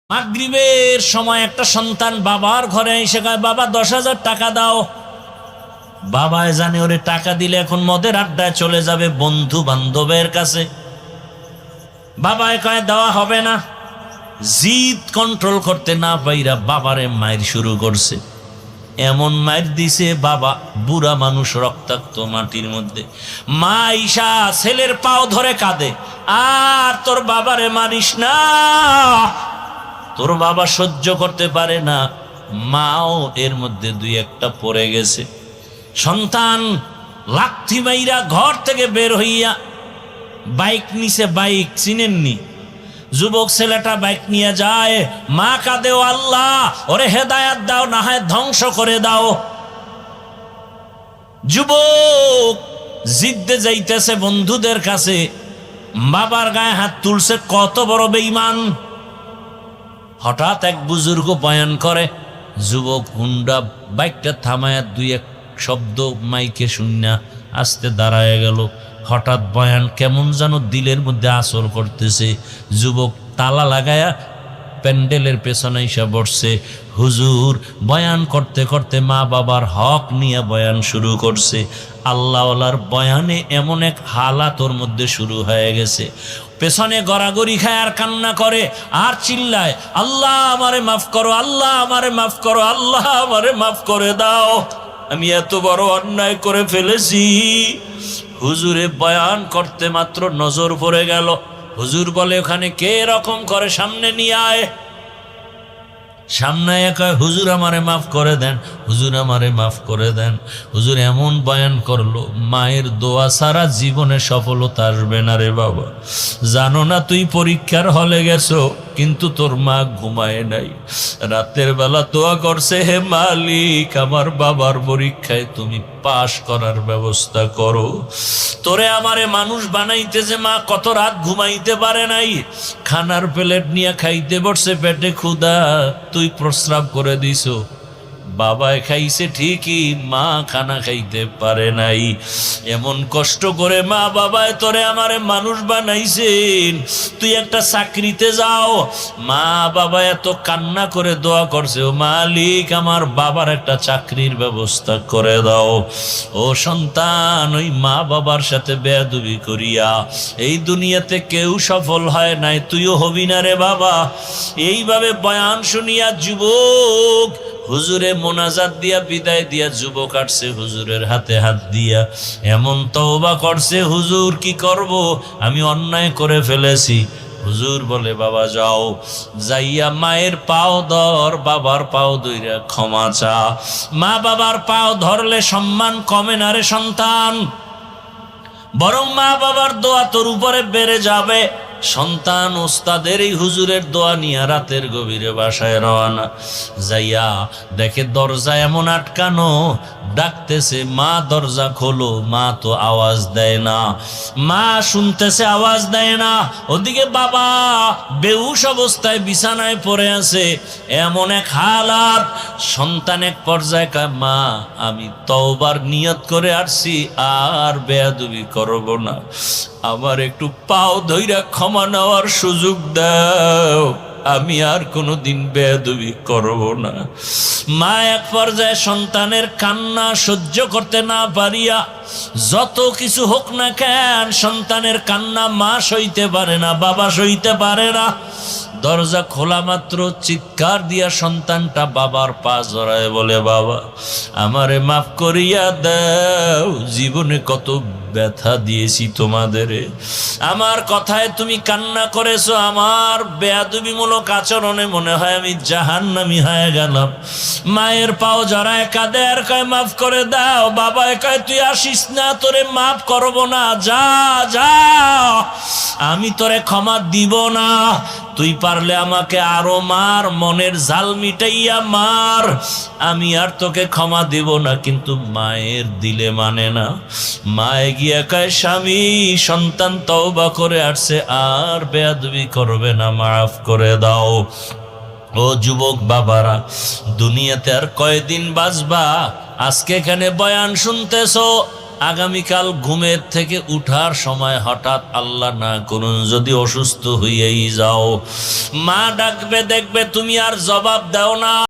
মাগরিবের সময় একটা সন্তান বাবার ঘরে এসে কয়, বাবা 10,000 টাকা দাও। বাবায় জানে ওরে টাকা দিলে এখন মদের আড্ডায় চলে যাবে বন্ধু বান্ধবের কাছে। বাবায় কয় দেওয়া হবে না। জিদ কন্ট্রোল করতে না পাইরা বাবারে মায়ের শুরু করছে। এমন মায়ের দিছে বাবা বুড়া মানুষ, রক্তাক্ত মাটির মধ্যে। মা ঈশা ছেলের পাও ধরে কাঁদে, আর তোর বাবারে মারিস না, তোর বাবা সহ্য করতে পারে না। মাও এর মধ্যে দুই একটা পড়ে গেছে। সন্তান লাথি মাইরা ঘর থেকে বের হইয়া বাইক নিছে, বাইক চিনেননি, যুবক ছেলেটা বাইক নিয়ে যায়। মা কাঁদে, ও আল্লাহ ওরে হেদায়াত দাও, না হয় ধ্বংস করে দাও। যুবক জিদ্দে যাইতেছে বন্ধুদের কাছে, বাবার গায়ে হাত তুলছে, কত বড় বেঈমান। হঠাৎ এক বুজুর্গ বয়ান করে, যুবক হুন্ডা বাইকটা থামায়া দুই এক শব্দ মাইকে শুনিয়া আস্তে দাঁড়ায় গেল। হঠাৎ বয়ান কেমন যেন দিলের মধ্যে আসর করতেছে। যুবক তালা লাগায়া প্যান্ডেলের পেছনে এসে বসছে। হুজুর বয়ান করতে করতে মা বাবার হক নিয়ে বয়ান শুরু করছে। আল্লাহওয়ালার বয়ানে এমন এক হালাত ওর মধ্যে শুরু হয়ে গেছে। পেছনে গড়াগড়ি খায় আর কান্না করে আর চিল্লায়, আল্লাহ আমারে মাফ করো, আল্লাহ আমারে মাফ করো, আল্লাহ আমারে মাফ করে দাও, আমি এত বড় অন্যায় করে ফেলেছি। হুজুরে বয়ান করতে মাত্র নজর পড়ে গেল। হুজুর বলে, ওখানে কে রকম করে সামনে নিয়ে আয়। সামনে কয়, হুজুর আমারে মাফ করে দেন, হুজুর আমারে মাফ করে দেন। হুজুর এমন বয়ান করলো, মায়ের দোয়া ছাড়া জীবনে সফলতা আসবে না রে বাবা। জানো না তুই পরীক্ষার হলে গেছো, কিন্তু তোর মা ঘুমায় নাই, রাতের বেলা দোয়া করছে, হে মালিক আমার বাবার পরীক্ষায় তুমি পাশ করার ব্যবস্থা করো। তোরে আমারে মানুষ বানাইতে যে মা কত রাত ঘুমাইতে পারে নাই, খানার প্লেট নিয়ে খাইতে বসছে, পেটে ক্ষুধা, তুই প্রস্রাব করে দিছো। বাবায় খাইছে ঠিকই, মা খানা খাইতে পারে নাই। এমন কষ্ট করে মা বাবায় তোরে আমারে মানুষ বানাইছেন, তুই একটা চাকরিতে যাও। মা বাবা এত কান্না করে দোয়া করছে, ও মালিক আমার বাবার একটা চাকরির ব্যবস্থা করে দাও। ও সন্তান, ওই মা বাবার সাথে বেয়াদবি করিয়া এই দুনিয়াতে কেউ সফল হয় নাই, তুইও হবি না রে বাবা। এইভাবে বয়ান শুনিয়া যুবক হুজুরে মোনাজাত দিয়া বিদায় দিয়া যুবক আসছে হুজুরের হাতে হাত দিয়া, এমন তওবা করছে, হুজুর কি করব, আমি অন্যায় করে ফেলেছি। হুজুর বলে, বাবা যাও, যাইয়া মায়ের পাও ধর, বাবার পাও ধইরা ক্ষমা চা। মা বাবার পাও ধরলে সম্মান কমে না রে সন্তান, বরং মা বাবার দোয়া তোর উপরে বেড়ে যাবে। সন্তান ওস্তাদের এই হুজুরের দোয়া নিয়ে রাতের গভীরে বাসায় রওনা। যাইয়া দেখে দরজা এমন আটকানো, ডাকতেছে, মা দরজা খোলো, মা তো আওয়াজ দেয় না। মা শুনতেছে, আওয়াজ দেয় না। ওদিকে বাবা বেহুশ অবস্থায় বিছানায় পড়ে আছে। এমন এক হালাত, সন্তান এক পর্যায়ে কয়, মা আমি তওবার নিয়ত করে আসছি, আর বেয়াদবি করব না, আমার একটু পাও ধইরা ক্ষমা নেওয়ার সুযোগ দাও, আমি আর কোনোদিন বেয়াদবি করব না। মা এক পর্যায়ে সন্তানের কান্না সহ্য করতে না পারিয়া, যত কিছু হোক না কেন সন্তানের কান্না মা সইতে পারে না, বাবা সইতে পারে না। দরজা খোলা মাত্র চিৎকার দিয়া সন্তানটা বাবার পা জড়ায় বলে, বাবা আমারে মাফ করিয়া দাও, জীবনে কত ব্যথা দিয়েছি তোমাদের, আমার কথায় তুমি কান্না করেছো, আমার বেয়াদবিমূলক আচরণে মনে হয় আমি জাহান্নামী হয়ে গেলাম। মায়ের পাও জড়ায় কাঁদে আর কয়, মাফ করে দাও। বাবা কয়, তুই আসিস না, তোরে মাফ করব না, যা যা, আমি তোরে ক্ষমা দিব না, তুই পারলে আমাকে আরো মার, মনের জাল মিটাইয়া মার, আমি আর তোকে ক্ষমা দিব না। কিন্তু মায়ের দিলে মানে না। মায়ে গিয়া কয়, স্বামী সন্তান তওবা করে আসছে, আর বেয়াদবি করবে না, মাফ করে দাও। ও যুবক বাবারা, দুনিয়াতে আর কয়দিন বাঁচবা? আজকে এখানে বয়ান শুনতেছো, আগামীকাল ঘুমের থেকে উঠার সময় হঠাৎ আল্লাহ না করুন যদি অসুস্থ হইয়াই যাও, মা ডাকবে, দেখবে তুমি আর জবাব দাও না।